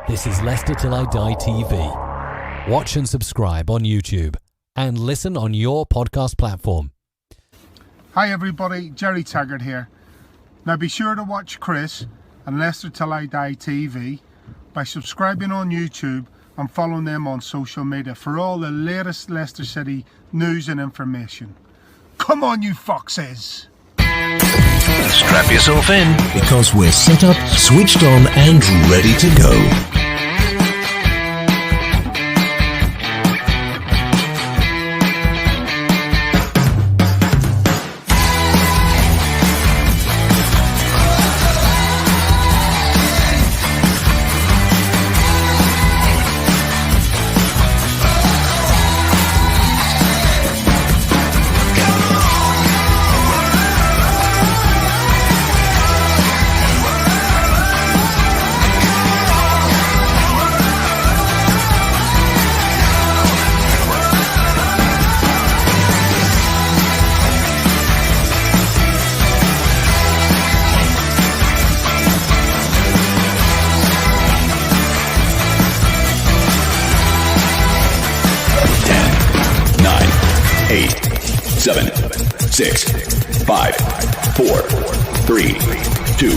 This is Leicester Till I Die TV. Watch and subscribe on YouTube and listen on your podcast platform. Hi everybody, Jerry Taggart here. Now be sure to watch Chris and Leicester Till I Die TV by subscribing on YouTube and following them on social media for all the latest Leicester City news and information. Come on you foxes! Strap yourself in, because we're set up, switched on and ready to go. Seven, 6, 5, 4, 3, 2,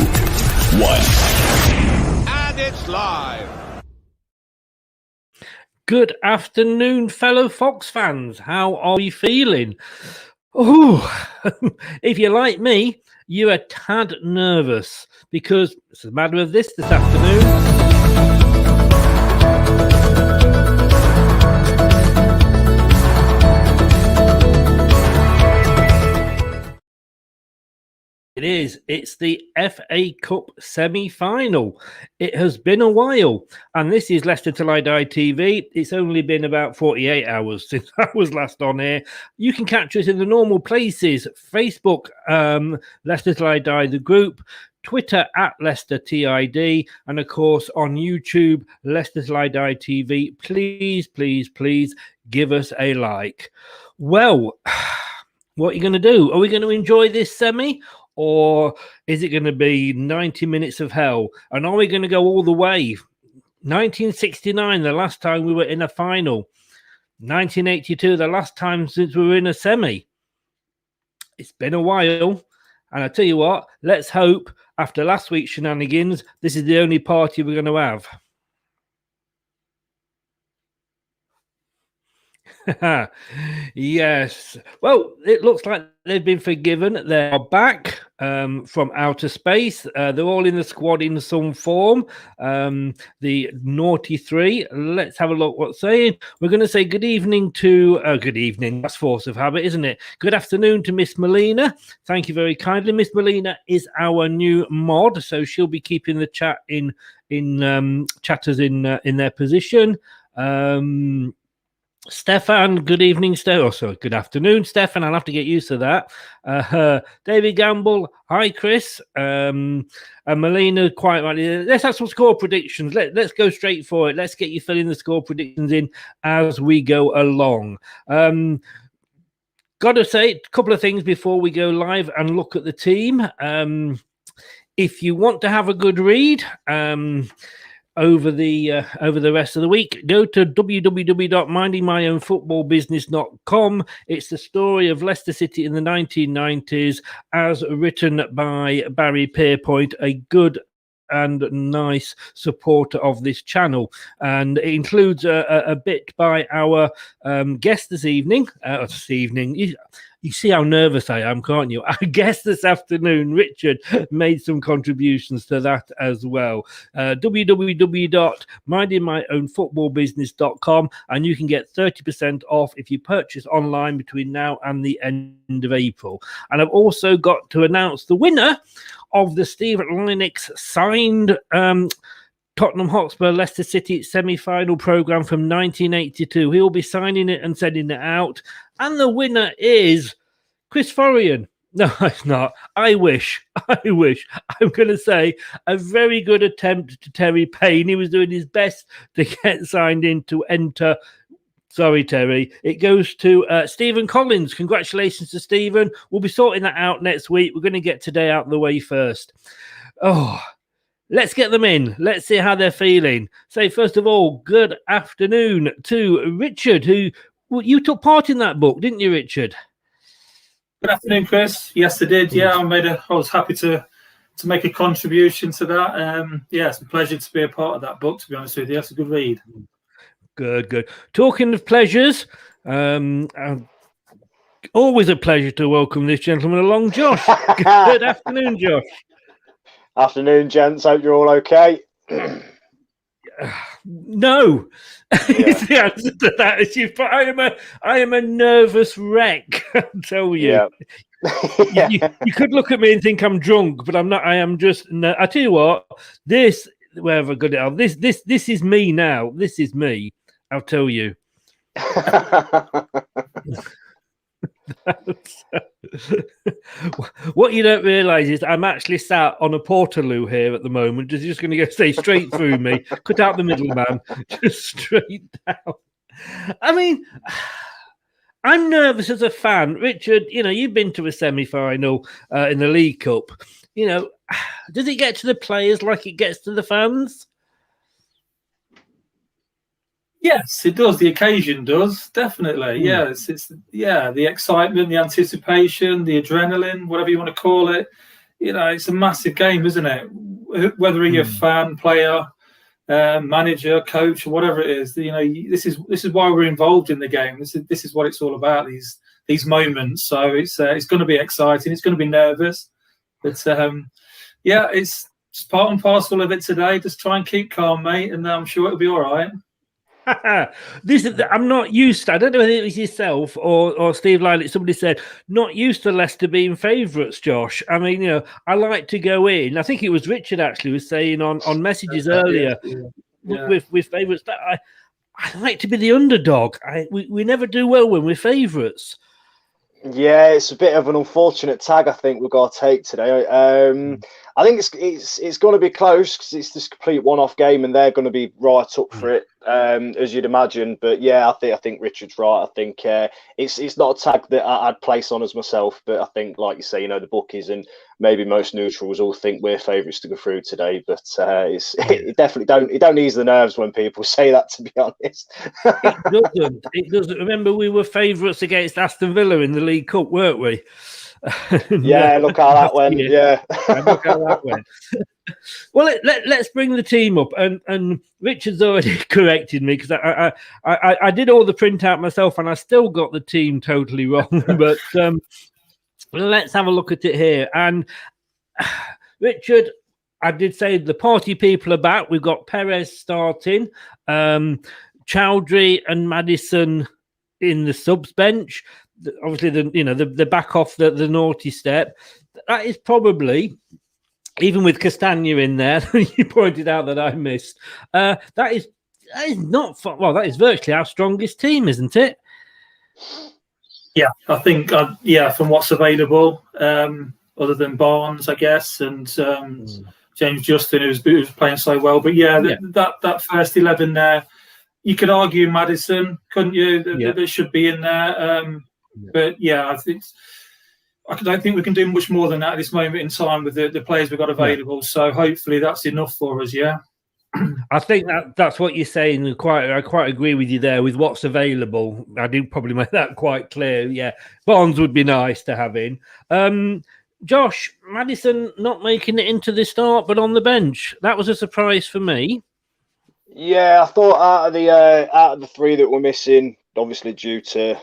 1. And it's live. Good afternoon, fellow Fox fans. How are we feeling? Oh, if you're like me, you're a tad nervous because it's a matter of this afternoon. It is. It's the FA Cup semi-final. It has been a while, and this is Leicester Till I Die TV. It's only been about 48 hours since I was last on here. You can catch us in the normal places: Facebook, Leicester Till I Die, the group, Twitter at Leicester TID, and of course on YouTube, Leicester Till I Die TV. Please, please, please give us a like. Well, what are you going to do? Are we going to enjoy this semi? Or is it going to be 90 minutes of hell? And are we going to go all the way? 1969, the last time we were in a final. 1982, the last time since we were in a semi. It's been a while. And I tell you what, let's hope after last week's shenanigans, this is the only party we're going to have. Yes. Well, it looks like they've been forgiven. They're back from outer space. They're all in the squad in some form. The naughty three. Let's have a look what's saying. We're going to say good evening to... good evening. That's force of habit, isn't it? Good afternoon to Miss Melina. Thank you very kindly. Miss Melina is our new mod, so she'll be keeping the chat in chatters in their position. Stefan, good evening, Stefan. Oh, sorry, good afternoon, Stefan. I'll have to get used to that. David Gamble, hi, Chris. And Melina, quite right. Let's have some score predictions. Let's go straight for it. Let's get you filling the score predictions in as we go along. Got to say a couple of things before we go live and look at the team. If you want to have a good read, over the rest of the week, go to www.mindingmyownfootballbusiness.com. It's the story of Leicester City in the 1990s as written by Barry Pierpoint, a good and nice supporter of this channel, and it includes a bit by our guest this evening. You see how nervous I am, can't you? Our guest this afternoon, Richard, made some contributions to that as well. www.mindingmyownfootballbusiness.com, and you can get 30% off if you purchase online between now and the end of April. And I've also got to announce the winner of the Steve Lennox signed Tottenham Hotspur Leicester City semi-final programme from 1982. He'll be signing it and sending it out. And the winner is Chris Forian. No, it's not. I wish. I'm going to say a very good attempt to Terry Payne. He was doing his best to get signed in to enter. Sorry, Terry. It goes to Stephen Collins. Congratulations to Stephen. We'll be sorting that out next week. We're going to get today out of the way first. Oh, let's get them in. Let's see how they're feeling. So, first of all, good afternoon to Richard, who you took part in that book, didn't you, Richard? Good afternoon, Chris. Yes, I did. Yeah, I was happy to make a contribution to that. Yeah, it's a pleasure to be a part of that book, to be honest with you. It's a good read. Good. Talking of pleasures, always a pleasure to welcome this gentleman along, Josh. Good afternoon, Josh. Afternoon, gents. Hope you're all okay. No, is the answer to that. I am a nervous wreck. I'll tell you. Yeah. you could look at me and think I'm drunk, but I'm not. I am just. I tell you what. This wherever I got it on. This is me now. This is me. I'll tell you. What you don't realise is I'm actually sat on a portaloo here at the moment. It's just going to stay straight through me, cut out the middleman, just straight down. I mean, I'm nervous as a fan. Richard, you've been to a semi-final in the League Cup. Does it get to the players like it gets to the fans? Yes, it does. The occasion does, definitely. Yeah, it's the excitement, the anticipation, the adrenaline, whatever you want to call it. It's a massive game, isn't it? Whether you're a fan, player, manager, coach, or whatever it is, this is why we're involved in the game. This is what it's all about. These moments. So it's going to be exciting. It's going to be nervous, but it's part and parcel of it today. Just try and keep calm, mate, and I'm sure it'll be all right. I'm not used to, I don't know whether it was yourself or Steve Lylett, somebody said, not used to Leicester being favourites, Josh. I mean, I like to go in. I think it was Richard actually was saying on messages earlier with favourites. I like to be the underdog. We never do well when we're favourites. Yeah, it's a bit of an unfortunate tag I think we've got to take today. I think it's going to be close because it's this complete one-off game and they're going to be right up for it, as you'd imagine. But yeah, I think Richard's right. I think it's not a tag that I'd place on as myself, but I think, like you say, the bookies and maybe most neutrals all think we're favourites to go through today. But it definitely don't ease the nerves when people say that, to be honest. It doesn't. Remember, we were favourites against Aston Villa in the League Cup, weren't we? Yeah, look how that went. Yeah, look how that went. Well, let's bring the team up, and Richard's already corrected me because I did all the printout myself, and I still got the team totally wrong. But let's have a look at it here. And Richard, I did say the party people are back. We've got Perez starting, Choudhury and Maddison in the subs bench. Obviously, the back off the naughty step. That is probably, even with Castagna in there, you pointed out that I missed. That is not fun. Well, that is virtually our strongest team, isn't it? Yeah, I think from what's available, other than Barnes, I guess, and James Justin, who's playing so well. But that first 11 there, you could argue Maddison, couldn't you? That should be in there. But I don't think we can do much more than that at this moment in time with the players we've got available. So hopefully that's enough for us. Yeah, I think that's what you're saying. I quite agree with you there with what's available. I did probably make that quite clear. Yeah, Barnes would be nice to have in. Josh, Maddison not making it into the start, but on the bench. That was a surprise for me. Yeah, I thought out of the three that were missing, obviously due to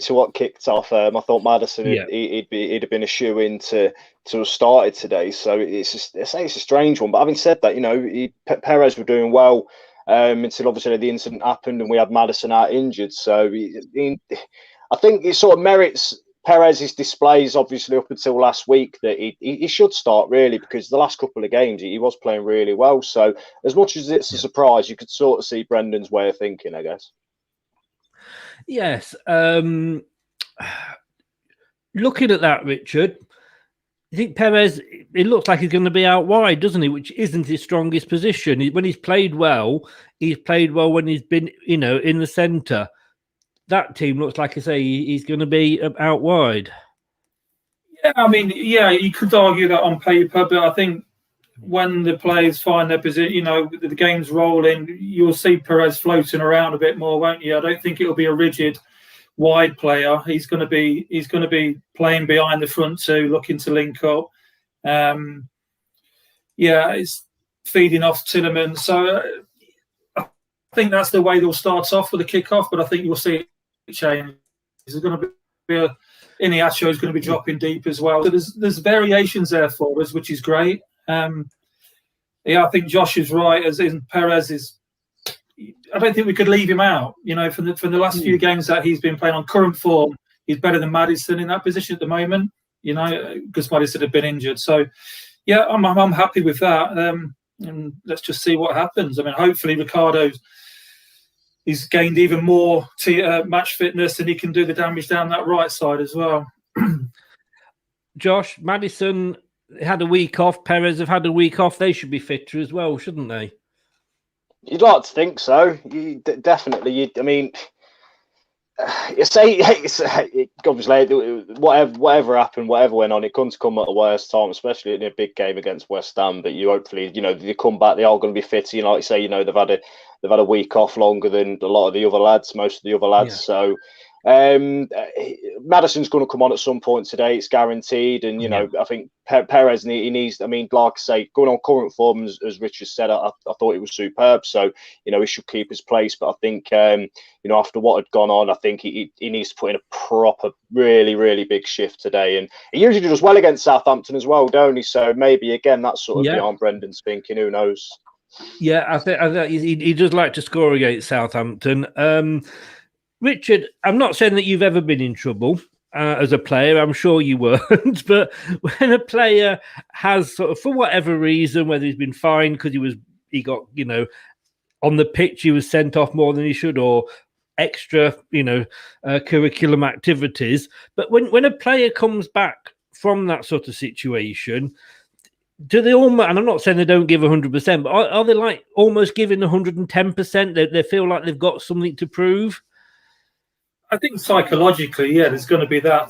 what kicked off, I thought Maddison he'd have been a shoe-in to have started today. So it's a strange one. But having said that, Perez were doing well until obviously the incident happened and we had Maddison out injured. So I think it sort of merits Perez's displays, obviously up until last week, that he should start really, because the last couple of games he was playing really well. So as much as it's a surprise, you could sort of see Brendan's way of thinking, I guess. Yes. Looking at that, Richard, I think Perez, it looks like he's going to be out wide, doesn't he? Which isn't his strongest position. When he's played well when he's been, in the centre. That team looks like, I say, he's going to be out wide. Yeah, I mean, you could argue that on paper, but I think when the players find their position, you know, the game's rolling, you'll see Perez floating around a bit more, won't you? I don't think it'll be a rigid wide player. He's going to be playing behind the front two, looking to link up. It's feeding off Tielemans. So I think that's the way they'll start off with the kickoff. But I think you'll see it change. There's going to be Iniacho is going to be dropping deep as well. So there's variations there for us, which is great. I think Josh is right. As in Perez is. I don't think we could leave him out. You know, from the last few games that he's been playing on current form, he's better than Maddison in that position at the moment. You know, because Maddison had been injured. So, yeah, I'm happy with that. And let's just see what happens. I mean, hopefully he's gained even more match fitness, and he can do the damage down that right side as well. Josh, Maddison had a week off. Perez have had a week off. They should be fitter as well, shouldn't they? You'd like to think so. Definitely. I mean, you say obviously whatever happened, whatever went on, it couldn't come at a worse time, especially in a big game against West Ham. But you hopefully, you know, they come back, they are going to be fit. You know, like you say, you know, they've had a week off longer than a lot of the other lads, most of the other lads. Yeah. So Maddison's going to come on at some point today. It's guaranteed. And, you know, I think Perez, he needs, I mean, like I say, going on current form, as Richard said, I thought it was superb. So, you know, he should keep his place. But I think, you know, after what had gone on, I think he needs to put in a proper, really, really big shift today. And he usually does well against Southampton as well, don't he? So maybe, again, that's sort of beyond Brendan's thinking. Who knows? Yeah, I think he does like to score against Southampton. Richard, I'm not saying that you've ever been in trouble as a player. I'm sure you weren't. But when a player has sort of, for whatever reason, whether he's been fined because he got, you know, on the pitch, he was sent off more than he should, or extra, you know, curriculum activities. But when a player comes back from that sort of situation, do they almost, and I'm not saying they don't give 100%, but are they like almost giving 110%? They feel like they've got something to prove? I think psychologically, there's going to be that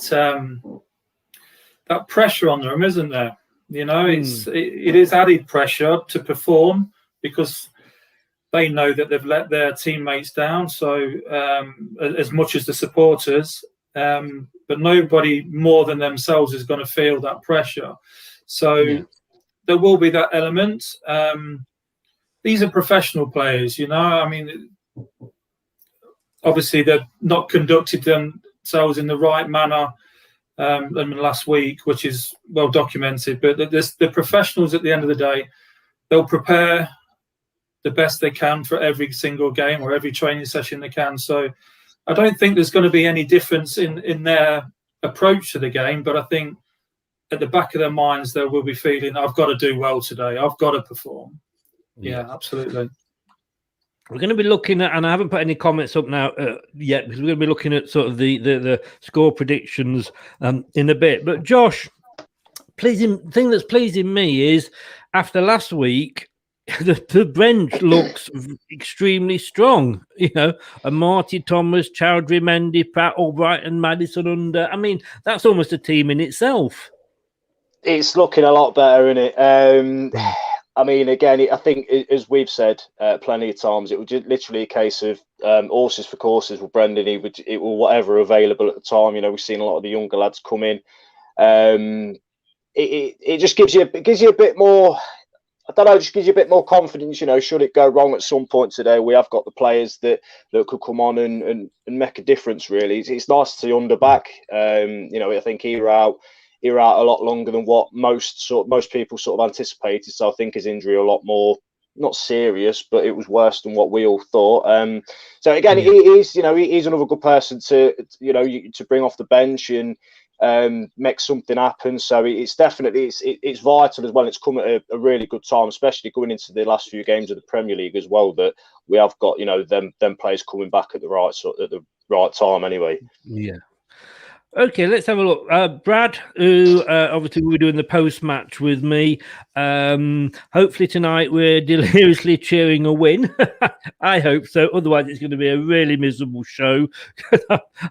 pressure on them, isn't there? You know, it is added pressure to perform because they know that they've let their teammates down. So as much as the supporters, but nobody more than themselves is going to feel that pressure. So there will be that element. These are professional players, you know. I mean, obviously, they've not conducted themselves in the right manner last week, which is well documented. But the professionals at the end of the day, they'll prepare the best they can for every single game or every training session they can. So I don't think there's going to be any difference in their approach to the game. But I think at the back of their minds, they will be feeling, I've got to do well today. I've got to perform. Yeah, absolutely. We're going to be looking at, and I haven't put any comments up now yet, because we're going to be looking at sort of the score predictions in a bit. But Josh, thing that's pleasing me is after last week, the bench looks extremely strong. You know, Marty Thomas, Choudhury, Mendy, Pratt, Albright, and Maddison under. I mean, that's almost a team in itself. It's looking a lot better, isn't it? I mean, again, I think, as we've said plenty of times, it was just literally a case of horses for courses with Brendan. It will whatever available at the time. You know, we've seen a lot of the younger lads come in. It just gives you a bit more. I don't know, just gives you a bit more confidence. You know, should it go wrong at some point today, we have got the players that could come on and make a difference. Really, it's nice to see under back. You know, I think you're out a lot longer than what most people sort of anticipated. So I think his injury a lot more, not serious, but it was worse than what we all thought. So again, he's another good person to bring off the bench and make something happen. So it's definitely it's vital as well. It's come at a really good time, especially going into the last few games of the Premier League as well, that we have got, you know, them players coming back at the right time anyway. Yeah. Okay, let's have a look. Brad, who obviously we were doing the post-match with me. Hopefully tonight we're deliriously cheering a win. I hope so. Otherwise, it's going to be a really miserable show.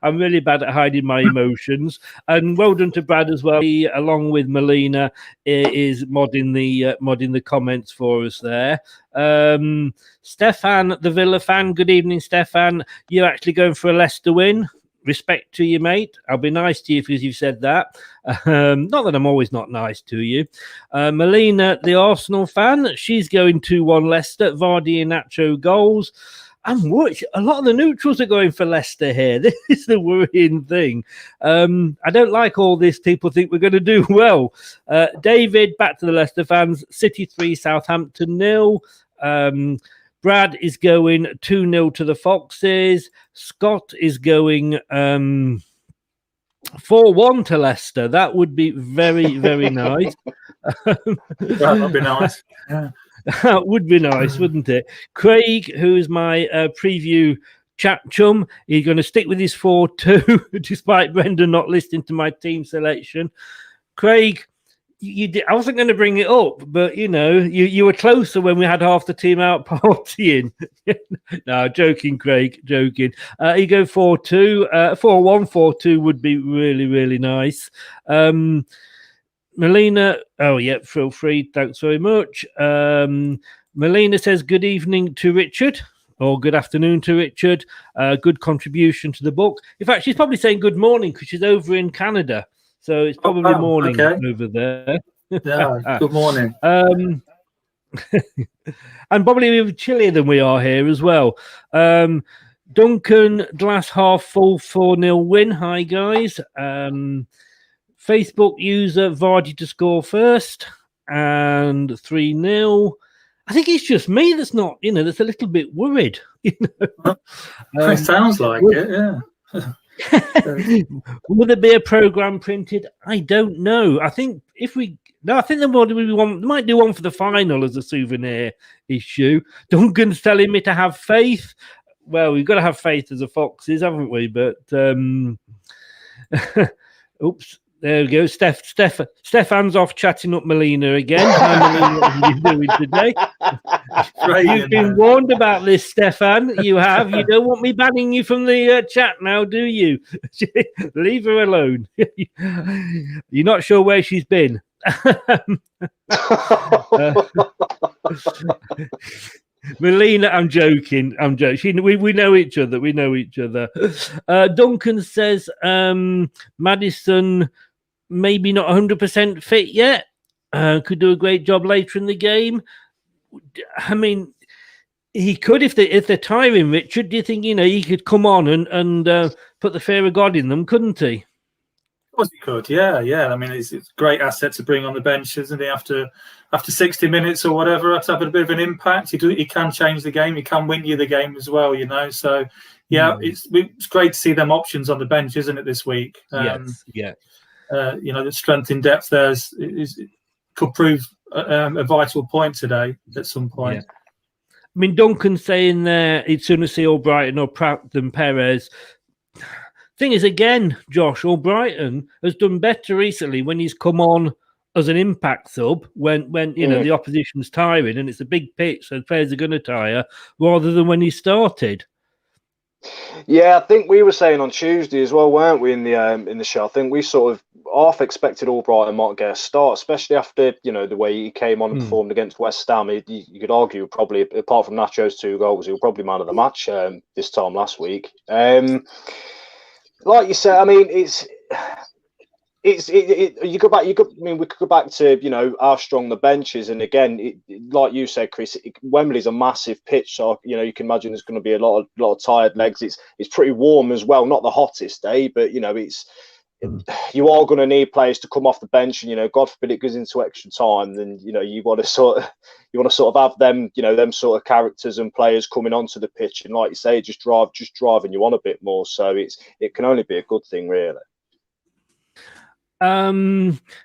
I'm really bad at hiding my emotions. And well done to Brad as well. He, along with Melina, is modding the comments for us there. Stefan, the Villa fan. Good evening, Stefan. You're actually going for a Leicester win. Respect to you, mate. I'll be nice to you because you've said that. Not that I'm always not nice to you. Melina, the Arsenal fan, she's going 2-1 Leicester. Vardy and Nacho goals. And watch, a lot of the neutrals are going for Leicester here. This is the worrying thing. I don't like all this. People think we're going to do well. David, back to the Leicester fans. City 3, Southampton 0. Brad is going 2-0 to the Foxes. Scott is going 4-1 to Leicester. That would be very, very nice. That would be nice. Yeah. That would be nice, wouldn't it? Craig, who's my preview chat chum, he's going to stick with his 4-2, despite Brendan not listening to my team selection. Craig, I wasn't going to bring it up, but you were closer when we had half the team out partying. No, joking, Craig, joking. You go 4-2, 4-1, 4-2 would be really, really nice. Melina, oh yeah, feel free. Thanks very much. Melina says good evening to Richard, or good afternoon to Richard. Good contribution to the book. In fact, she's probably saying good morning because she's over in Canada. So it's probably morning over there. Yeah, good morning. And probably chillier than we are here as well. Duncan, glass half full, 4-0 win. Hi, guys. Facebook user, Vardy to score first and 3-0. I think it's just me that's not, that's a little bit worried. It sounds like it, yeah. Will there be a program printed? I don't know. I think I think there might do one for the final as a souvenir issue. Duncan's telling me to have faith. Well, we've got to have faith as a Foxes, haven't we? But oops. There we go. Stefan's off chatting up Melina again. Hi, Melina, what are you doing today? You've been warned about this, Stefan. You have. You don't want me banning you from the chat now, do you? Leave her alone. You're not sure where she's been. Melina, I'm joking. We know each other. Duncan says Maddison maybe not 100% fit yet. Could do a great job later in the game. I mean, he could if they're tiring, Richard. Do you think he could come on and put the fear of God in them, couldn't he? Of course he could, yeah. I mean, it's a great asset to bring on the bench, isn't he? After 60 minutes or whatever, to have a bit of an impact. He can change the game. He can win you the game as well, So, yeah, it's great to see them options on the bench, isn't it, this week? Yes, yeah. The strength in depth there could prove a vital point today at some point. Yeah. I mean, Duncan saying there he'd sooner see Albrighton or Pratt than Perez. Thing is, again, Josh, Albrighton has done better recently when he's come on as an impact sub when the opposition's tiring and it's a big pitch, so the players are going to tire, rather than when he started. Yeah, I think we were saying on Tuesday as well, weren't we, in the show? I think we sort of half expected Albrighton might get a start, especially after the way he came on and performed against West Ham. You could argue probably, apart from Nacho's 2 goals, he was probably man of the match this time last week. Like you said, I mean, we could go back to how strong the bench is, and again, like you said, Chris, Wembley's a massive pitch, so you can imagine there's going to be a lot of tired legs. It's pretty warm as well, not the hottest day, but you are going to need players to come off the bench, and God forbid it goes into extra time. Then you want to sort of have them, them sort of characters and players coming onto the pitch, and like you say, just driving you on a bit more. So it can only be a good thing, really.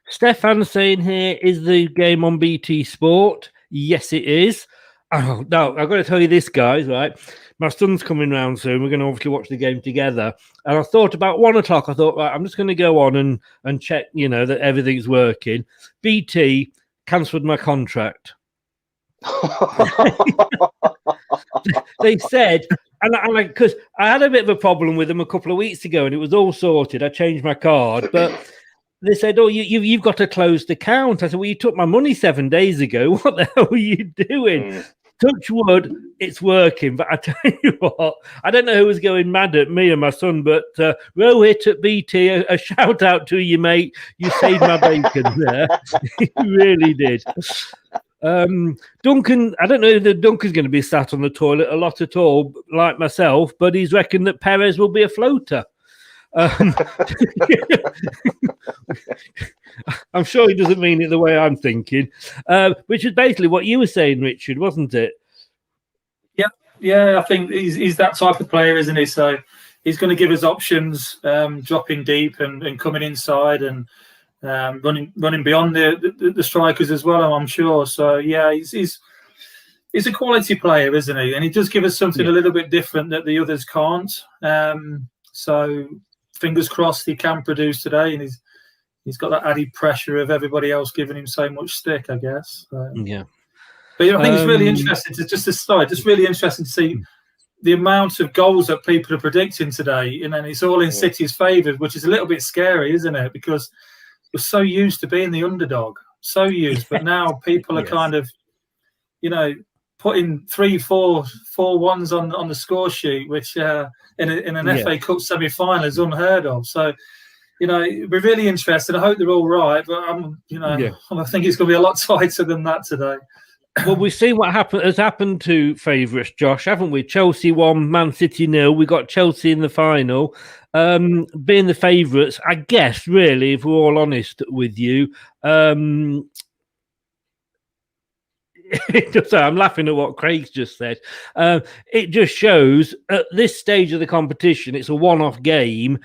Stefan saying here, is the game on BT Sport? Yes, it is. Oh, no, I've got to tell you this, guys, right? My son's coming round soon. We're going to obviously watch the game together. And I thought about 1 o'clock, I thought, right, I'm just going to go on and check, that everything's working. BT cancelled my contract. They said, and because I had a bit of a problem with them a couple of weeks ago, and it was all sorted. I changed my card, but they said, "Oh, you've got a closed account." I said, "Well, you took my money 7 days ago. What the hell are you doing?" Touch wood, it's working. But I tell you what, I don't know who was going mad at me and my son, but Rohit at BT, a shout out to you, mate. You saved my bacon there. You really did. Duncan, I don't know if Duncan's going to be sat on the toilet a lot at all, like myself, but he's reckoned that Perez will be a floater. I'm sure he doesn't mean it the way I'm thinking, which is basically what you were saying, Richard, wasn't it? Yeah, I think he's that type of player, isn't he? So he's going to give us options, dropping deep and coming inside and running beyond the strikers as well, I'm sure. So yeah, he's a quality player, isn't he? And he does give us something a little bit different that the others can't. So fingers crossed he can produce today, and he's got that added pressure of everybody else giving him so much stick, I guess. Yeah. But I think it's really interesting just really interesting to see the amount of goals that people are predicting today, and then it's all in City's favour, which is a little bit scary, isn't it? Because we're so used to being the underdog, but now people are kind of, putting 3-4 ones on the score sheet, which in an FA Cup semi-final is unheard of. So, we're really interested. I hope they're all right, but I think it's going to be a lot tighter than that today. Well, we've seen what has happened to favourites, Josh, haven't we? Chelsea 1, Man City 0. We got Chelsea in the final. Being the favourites, I guess, really, if we're all honest with you. I'm laughing at what Craig's just said. It just shows at this stage of the competition, it's a one-off game.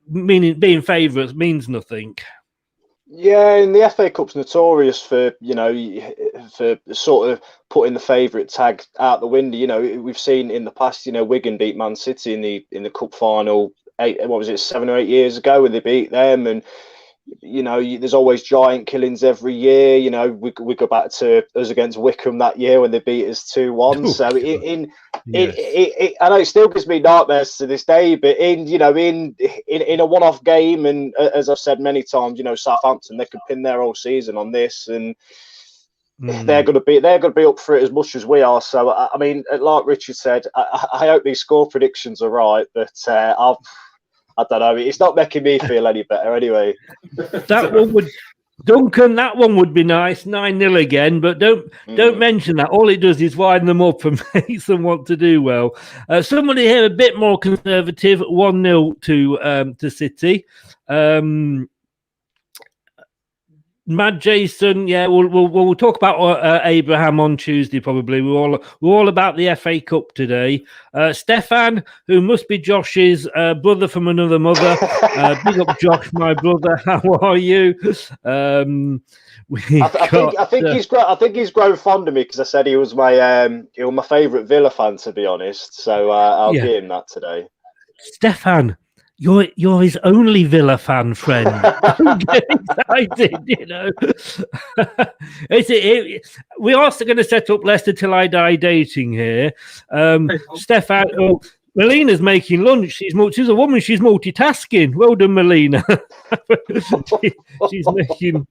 Meaning being favourites means nothing. Yeah, and the FA Cup's notorious for for sort of putting the favourite tag out the window. We've seen in the past, Wigan beat Man City in the cup final 7 or 8 years ago when they beat them, and there's always giant killings every year. We go back to us against Wickham that year when they beat us 2-1. So I know it still gives me nightmares to this day. But in a one-off game, and as I've said many times, Southampton, they could pin their whole season on this, and they're going to be up for it as much as we are. So I mean, like Richard said, I hope these score predictions are right, but I don't know. It's not making me feel any better anyway. Duncan, that one would be nice. 9-0 again, but don't mention that. All it does is widen them up and makes them want to do well. Somebody here a bit more conservative, 1-0 to City. Mad Jason, yeah, we'll talk about Abraham on Tuesday probably. We're all about the FA Cup today. Stefan, who must be Josh's brother from another mother. Big up, Josh, my brother. How are you? I think he's grown fond of me because I said he was my favourite Villa fan, to be honest. So I'll give him that today. Stefan, You're his only Villa fan friend. Don't get excited, We are going to set up Leicester Till I Die dating here. Stefan, Melina's making lunch. She's a woman. She's multitasking. Well done, Melina. She's making.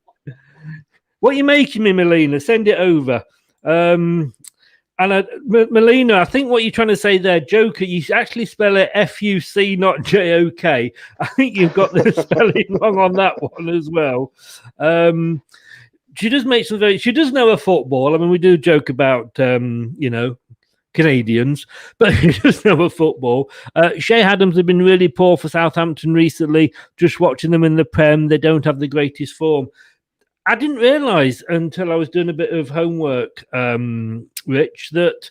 What are you making me, Melina? Send it over. And Melina, I think what you're trying to say there, Joker, you actually spell it F-U-C, not J-O-K. I think you've got the spelling wrong on that one as well. She does make some she does know her football. I mean, we do joke about, Canadians, but she does know her football. Shea Adams have been really poor for Southampton recently. Just watching them in the Prem, they don't have the greatest form. I didn't realise until I was doing a bit of homework, Rich, that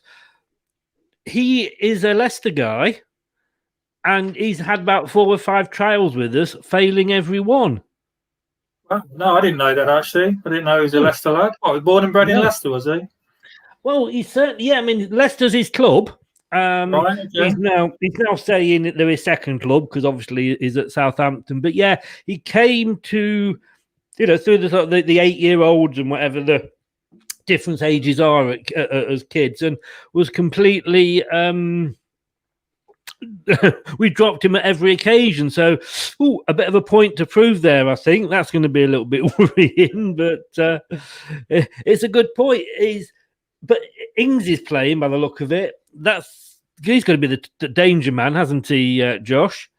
he is a Leicester guy and he's had about 4 or 5 trials with us, failing every one. Well, no, I didn't know that, actually. I didn't know he was a Leicester lad. Born and bred in Leicester, was he? Well, he's certainly, yeah. I mean, Leicester's his club. Right, okay. He's now saying that they're his second club because obviously he's at Southampton. But yeah, he came to, through the 8-year-olds and whatever the different ages are as kids, and was completely. We dropped him at every occasion, so a bit of a point to prove there. I think that's going to be a little bit worrying, but it's a good point. But Ings is playing by the look of it. He's going to be the danger man, hasn't he, Josh?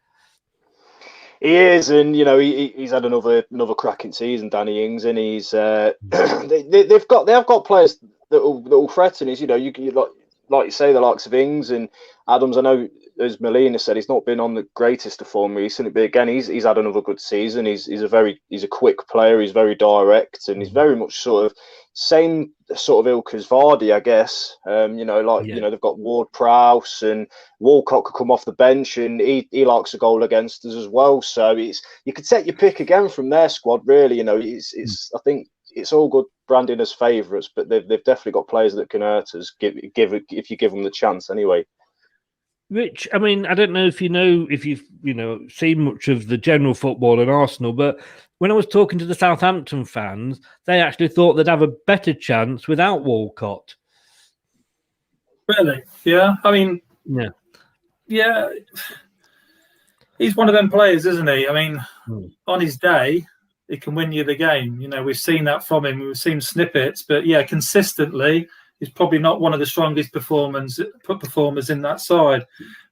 He is, and he's had another cracking season, Danny Ings, and he's they've got players that will threaten. Is you like you say, the likes of Ings and Adams. I know, as Melina said, he's not been on the greatest of form recently, but again, he's had another good season. He's a quick player. He's very direct, and he's very much sort of same sort of ilk as Vardy, I guess. They've got Ward-Prowse and Walcott could come off the bench, and he likes a goal against us as well. So you could take your pick again from their squad. Really, I think it's all good branding as favourites, but they've definitely got players that can hurt us. If you give them the chance, anyway. Rich, I mean, I don't know if you've seen much of the general football in Arsenal, but when I was talking to the Southampton fans, they actually thought they'd have a better chance without Walcott. Really? Yeah. I mean, yeah. He's one of them players, isn't he? I mean, on his day, he can win you the game. We've seen that from him. We've seen snippets, but yeah, consistently, he's probably not one of the strongest performers in that side.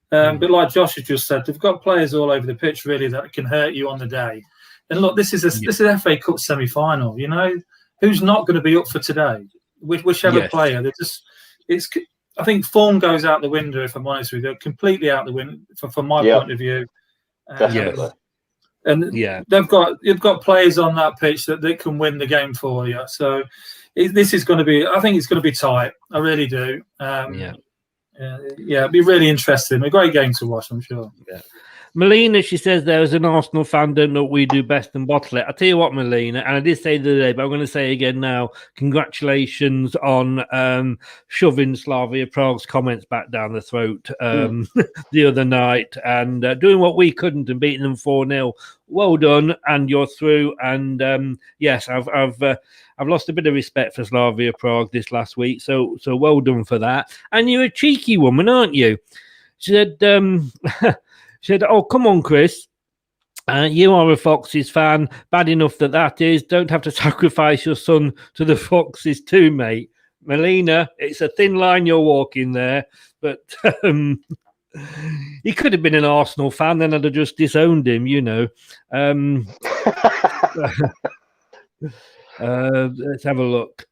But like Josh has just said, they've got players all over the pitch really that can hurt you on the day. And look, this is an FA Cup semi-final. Who's not going to be up for today? Whichever player, I think form goes out the window. If I'm honest with you, completely out the window from my point of view. Definitely. And you've got players on that pitch that they can win the game for you. So this is going to be. I think it's going to be tight. I really do. It'd be really interesting. A great game to watch, I'm sure. Yeah. Melina, she says there is an Arsenal fan, don't know what we do best and bottle it. I tell you what, Melina, and I did say the other day, but I'm going to say again now, congratulations on shoving Slavia Prague's comments back down the throat the other night and doing what we couldn't and beating them 4-0. Well done, and you're through. And yes, I've lost a bit of respect for Slavia Prague this last week, so well done for that. And you're a cheeky woman, aren't you? She said. She said, "Oh, come on, Chris. You are a Foxes fan. Bad enough that is. Don't have to sacrifice your son to the Foxes too, mate." Melina, it's a thin line you're walking there. But he could have been an Arsenal fan, then I'd have just disowned him, Let's have a look.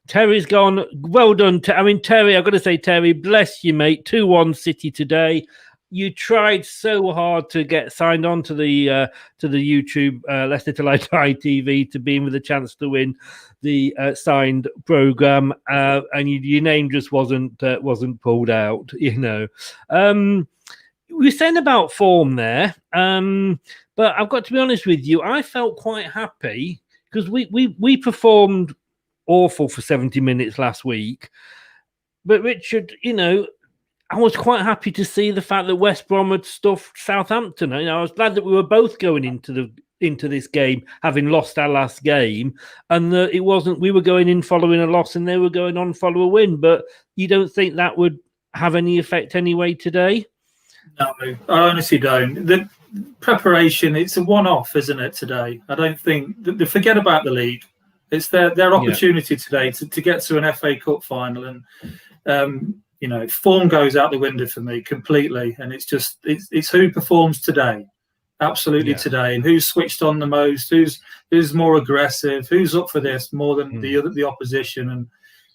Terry's gone. Well done. Terry, I've got to say, Terry, bless you, mate. 2-1 City today. You tried so hard to get signed on to the YouTube Leicester Till I Die TV to be in with a chance to win the signed program, and your name just wasn't pulled out. We were saying about form there, but I've got to be honest with you. I felt quite happy because we performed awful for 70 minutes last week, but Richard, I was quite happy to see the fact that West Brom had stuffed Southampton. I was glad that we were both going into this game having lost our last game, and that it wasn't we were going in following a loss and they were going on follow a win. But you don't think that would have any effect anyway today? No, I honestly don't. The preparation, it's a one-off, isn't it, today? I don't think they forget about the league. It's their opportunity today to get to an FA Cup final, and form goes out the window for me completely, and it's who performs today, absolutely today, and who's switched on the most, who's more aggressive, who's up for this more than the opposition, and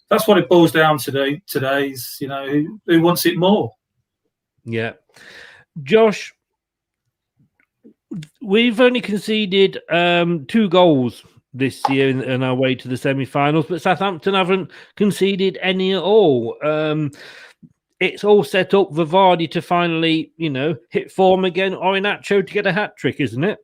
that's what it boils down to today's. Who wants it more? Yeah, Josh, we've only conceded 2 goals this year in our way to the semi-finals, but Southampton haven't conceded any at all. It's all set up for Vardy to finally, hit form again, or Iheanacho to get a hat-trick, isn't it?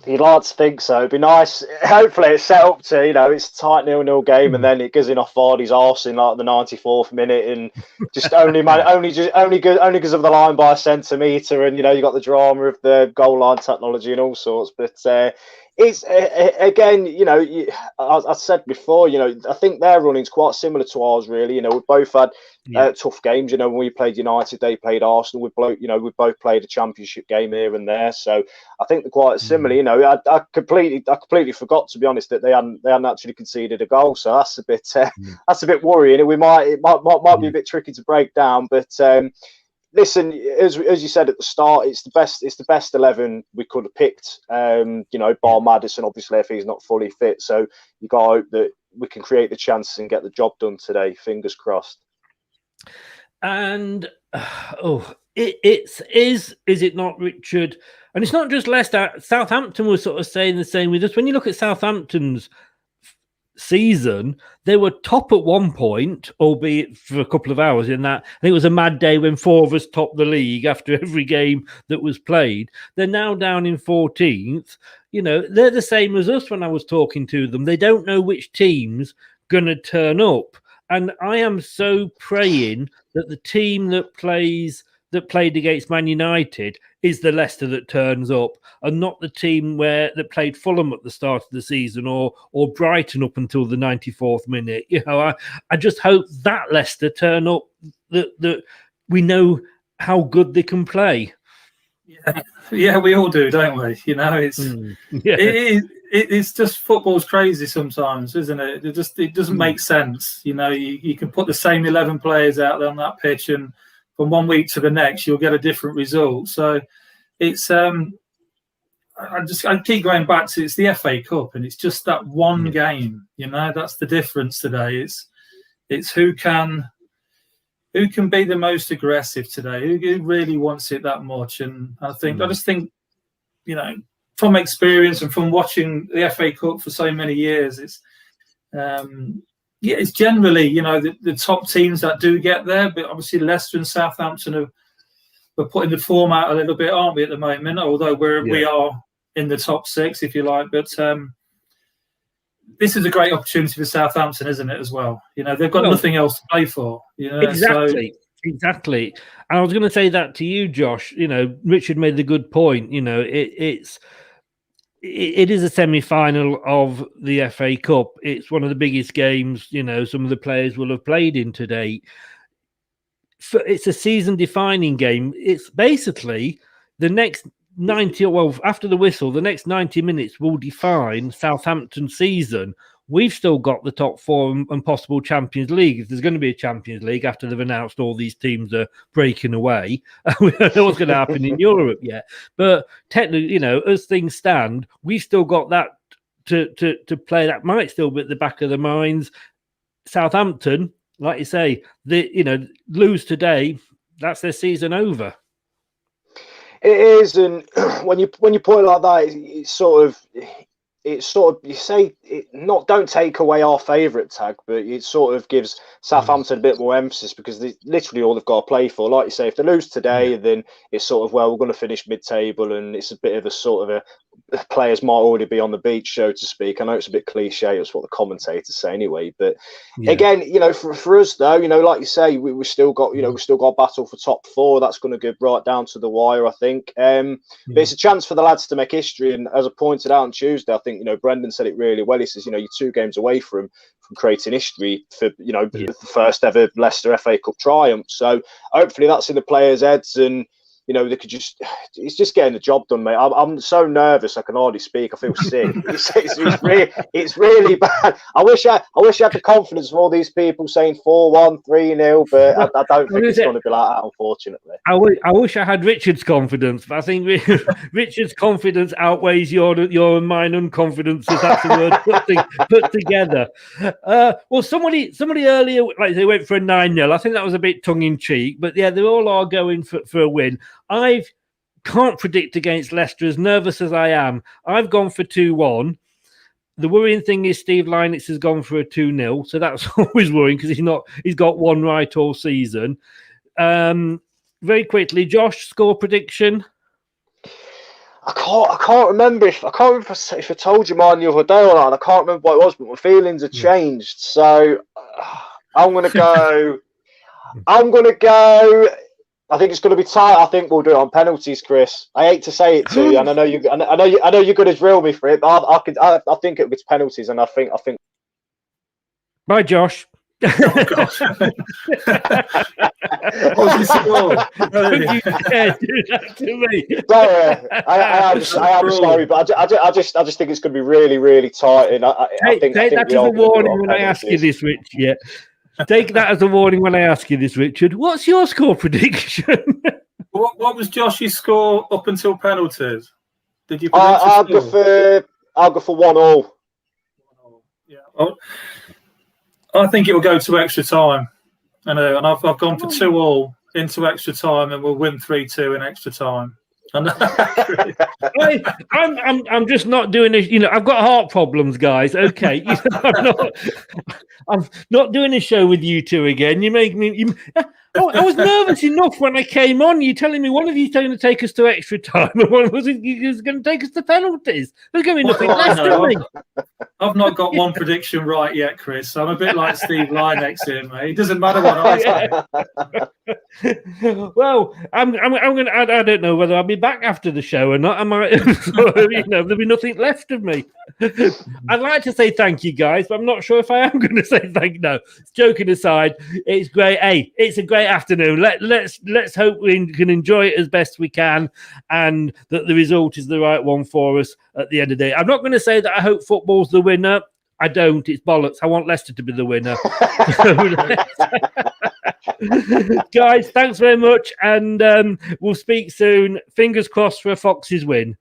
You'd like to think so. It'd be nice. Hopefully, it's set up to, it's a tight 0-0 game, and then it goes in off Vardy's arse in like the 94th minute, and just only because of the line by a centimetre, and you got the drama of the goal line technology and all sorts. But it's again, I said before, I think their running's quite similar to ours, really. We both had tough games. When we played United, they played Arsenal. We've both played a championship game here and there, so I think they're quite similar. I completely forgot, to be honest, that they hadn't actually conceded a goal. So that's a bit worrying. It might be a bit tricky to break down, but. Listen, as you said at the start, it's the best 11 we could have picked. Bar Maddison, obviously, if he's not fully fit. So you got to hope that we can create the chances and get the job done today. Fingers crossed. And is it not, Richard? And it's not just Leicester. Southampton was sort of saying the same with us. When you look at Southampton's season, they were top at one point, albeit for a couple of hours. In that, I think it was a mad day when 4 of us topped the league after every game that was played. They're now down in 14th. They're the same as us when I was talking to them. They don't know which team's going to turn up. And I am so praying that the team that played against Man United is the Leicester that turns up, and not the team that played Fulham at the start of the season or Brighton up until the 94th minute. I just hope that Leicester turn up, that we know how good they can play. Yeah, we all do, don't we? It's just football's crazy sometimes, isn't it? It doesn't make sense. You can put the same 11 players out there on that pitch, and from one week to the next, you'll get a different result. So it's I keep going back to, it's the FA Cup, and it's just that one game. That's the difference today. It's who can be the most aggressive today, who really wants it that much. And I just think, from experience and from watching the FA Cup for so many years, it's generally, the top teams that do get there, but obviously Leicester and Southampton are putting the form out a little bit, aren't we, at the moment? Although we are in the top 6, if you like. But this is a great opportunity for Southampton, isn't it, as well? They've got nothing else to play for. Exactly. And I was going to say that to you, Josh. Richard made the good point. It is a semi-final of the FA Cup. It's one of the biggest games, some of the players will have played in to date. It's a season-defining game. It's basically the next 90, after the whistle, the next 90 minutes will define Southampton's season. We've still got the top 4 and possible Champions League. If there's going to be a Champions League after they've announced all these teams are breaking away, we don't know what's going to happen in Europe yet. But technically, as things stand, we've still got that to play. That might still be at the back of the minds. Southampton, like you say, lose today, that's their season over. It is, and when you put it like that, it's sort of you say don't take away our favourite tag, but it sort of gives Southampton a bit more emphasis, because literally all they've got to play for. Like you say, if they lose today, then it's sort of, we're going to finish mid-table, and it's a bit of a sort of players might already be on the beach, so to speak. I know it's a bit cliche, it's what the commentators say anyway, but again, for us though, like you say, we still got we've still got a battle for top 4. That's going to go right down to the wire, I think. But it's a chance for the lads to make history, and as I pointed out on Tuesday, I think Brendan said it really well. He says you're 2 games away from creating history for the first ever Leicester FA Cup triumph. So hopefully that's in the players' heads, and they could it's just getting the job done, mate. I'm so nervous I can hardly speak. I feel sick. It's really bad. I wish I had the confidence of all these people saying 4-1, 3-0, but I don't think it's going to be like that, unfortunately. I wish I had Richard's confidence, but I think Richard's confidence outweighs your and mine unconfidence, if that's the word put together. Well, somebody earlier, like they went for a 9-0. I think that was a bit tongue in cheek, but yeah, they all are going for a win. I can't predict against Leicester, as nervous as I am. I've gone for 2-1. The worrying thing is Steve Lynitz has gone for a 2-0, so that's always worrying, because he's got one right all season. Very quickly, Josh, score prediction. I can't remember if I told you mine the other day or not. And I can't remember what it was, but my feelings have changed. So I'm gonna go. I think it's going to be tight. I think we'll do it on penalties, Chris. I hate to say it to you, and I know you're going to drill me for it, but I think it'll be penalties, and I think. Bye, Josh. Oh, gosh. What's the score? Don't you dare do that to me. Sorry, I am sorry, but I just think it's going to be really, really tight. And I think that as a warning when I ask you this, Rich. Yeah. Take that as a warning when I ask you this, Richard. What's your score prediction? What was Josh's score up until penalties? Did you? I'll go for 1-1. Yeah, I think it will go to extra time, and I've gone for 2-2 into extra time, and we'll win 3-2 in extra time. I'm just not doing this. I've got heart problems, guys. Okay, I'm not doing a show with you two again. You make me. I was nervous enough when I came on. You're telling me one of you's going to take us to extra time, and one was going to take us to penalties. There's going to be nothing left of me. I've not got one prediction right yet, Chris. So I'm a bit like Steve Lynex here, mate. It doesn't matter what I say. Well, I'm going to. I don't know whether I'll be back after the show or not. I might. There'll be nothing left of me. I'd like to say thank you, guys, but I'm not sure if I am going to say thank you. No, joking aside, it's great. Hey, it's a great afternoon. Let's hope we can enjoy it as best we can, and that the result is the right one for us at the end of the day. I'm not going to say that I hope football's the winner. I don't. It's bollocks. I want Leicester to be the winner. Guys, thanks very much, and we'll speak soon. Fingers crossed for a Foxes win.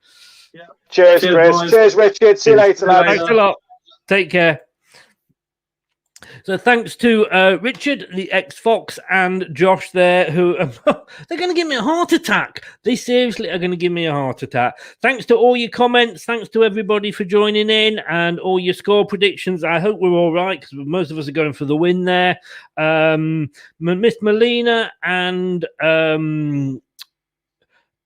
Yeah. Cheers, Chris. Boys. Cheers, Richard. See you later, lads. Thanks a lot. Take care. So thanks to Richard, the ex-Fox, and Josh there, who they're going to give me a heart attack. They seriously are going to give me a heart attack. Thanks to all your comments. Thanks to everybody for joining in and all your score predictions. I hope we're all right because most of us are going for the win there. Miss Melina and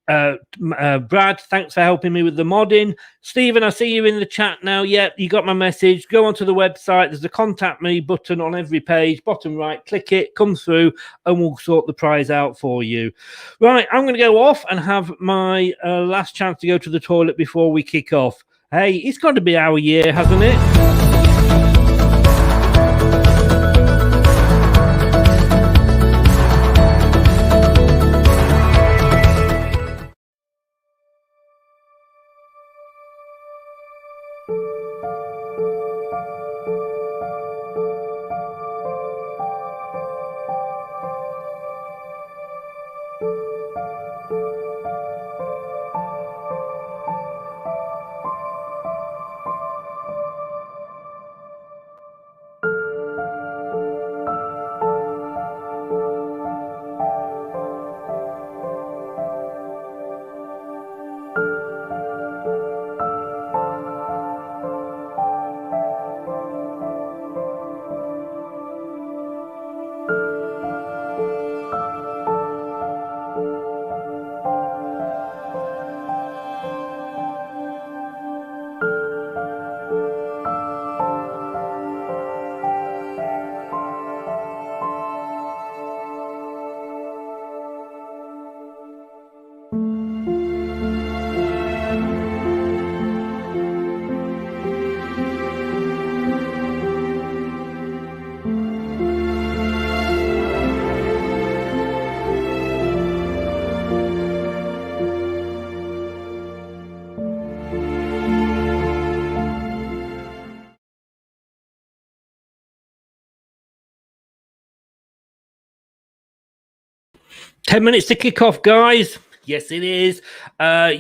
Brad, thanks for helping me with the modding. Stephen, I see you in the chat now. Yeah, you got my message. Go onto the website. There's a contact me button on every page. Bottom right, click it, come through, and we'll sort the prize out for you. Right, I'm going to go off and have my last chance to go to the toilet before we kick off. Hey, it's got to be our year, hasn't it? 10 minutes to kick off, guys. Yes, it is.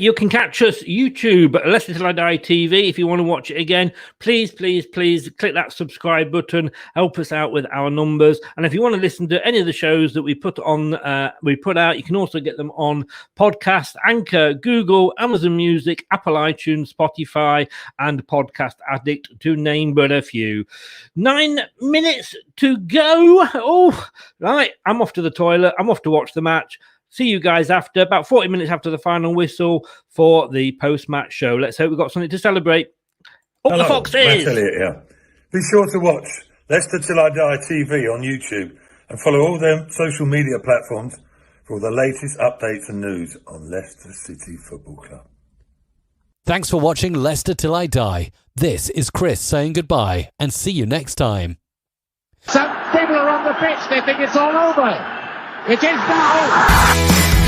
You can catch us YouTube, Leicester Till I Die TV. If you want to watch it again, please click that subscribe button. Help us out with our numbers. And if you want to listen to any of the shows that we put out, you can also get them on podcast, Anchor, Google, Amazon Music, Apple iTunes, Spotify, and Podcast Addict, to name but a few. 9 minutes to go. Oh, right. I'm off to the toilet. I'm off to watch the match. see you guys after about 40 minutes after the final whistle for the post-match show. Let's hope we've got something to celebrate. Up the Foxes! Matt Elliott here. Be sure to watch Leicester Till I Die TV on YouTube and follow all their social media platforms for all the latest updates and news on Leicester City Football Club. Thanks for watching Leicester Till I Die. This is Chris saying goodbye and see you next time. Some people are on the pitch, they think it's all over. It is now.